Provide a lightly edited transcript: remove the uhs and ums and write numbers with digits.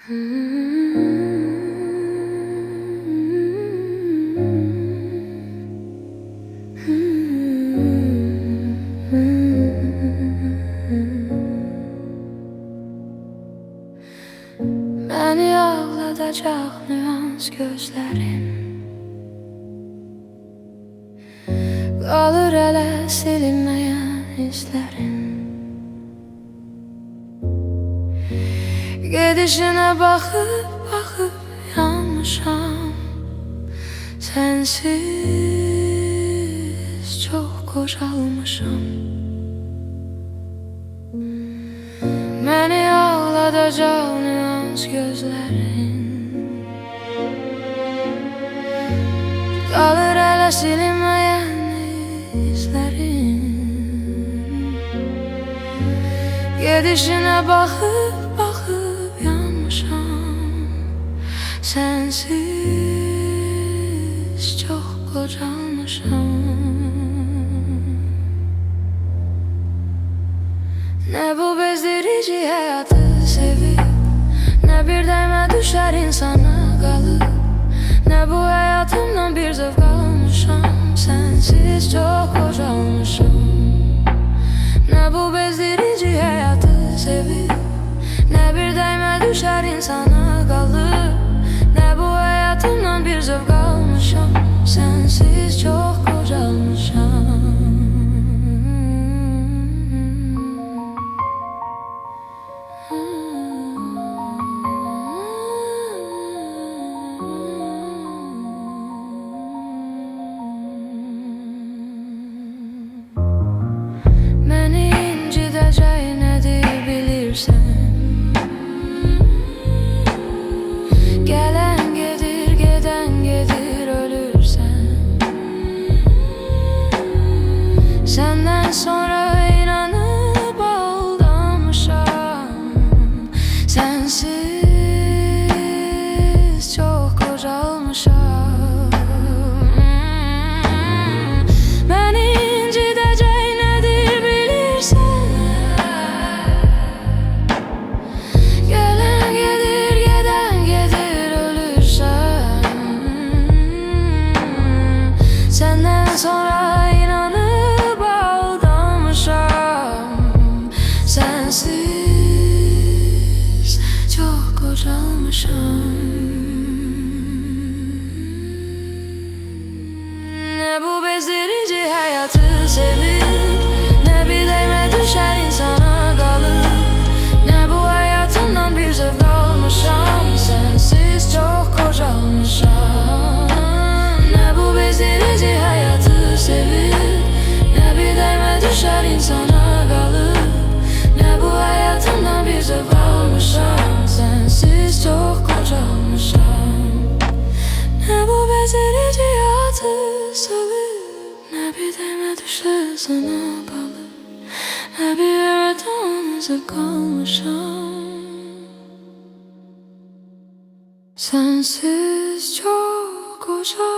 Beni ağlatacak nüans gözlerin kalır elə silinmeyen izlerin. Gedişine bakıp bakıp yanmışam. Sensiz çok kocalmışam. Beni ağlatacak nüans gözlerin kalır elə silinmeyen izlerin. Gedişine bakıp bakıp yanmışam. Sensiz çok kocalmışam. Ne bu bezdirici hayatı sevip, ne bir değme düşer insana kalıp, ne bu hayatımdan bir zevk almışam. Sensiz çok kocalmışam. Ne bu bezdirici hayatı sevip, ne bir değme düşer insana kalıp, ne bu hayatımdan bir zevk almışam. Sensiz çok kocalmışam. Beni incideceği nedir bilirsen, gelen gelir geden gelir ölürsen. Senden sonra inanıp aldanmışam. Sensiz çok kocalmışam. Beni incideceği nedir bilirsen, gelen gelir geden gelir ölürsen. Senden sonra inanıp aldanmışam. Sensiz çok kocalmışam. Ne bu bezdirici hayatı sevip, ne bir değme düşer insana kalıp, ne bu hayatımdan bir zevk almışam. Sensiz çok kocalmışam. Ne bu bezdirici hayatı sevip, ne bir değme düşer insana kalıp, ne bu hayatımdan bir zevk almışam. Sensiz çok kocalmışam. Ne bu bezdirici hayatı sevip, ne bir değme düşer sana kalıp, ne bir hayatımdan zevk almışam. Sensiz çok kocalmışam.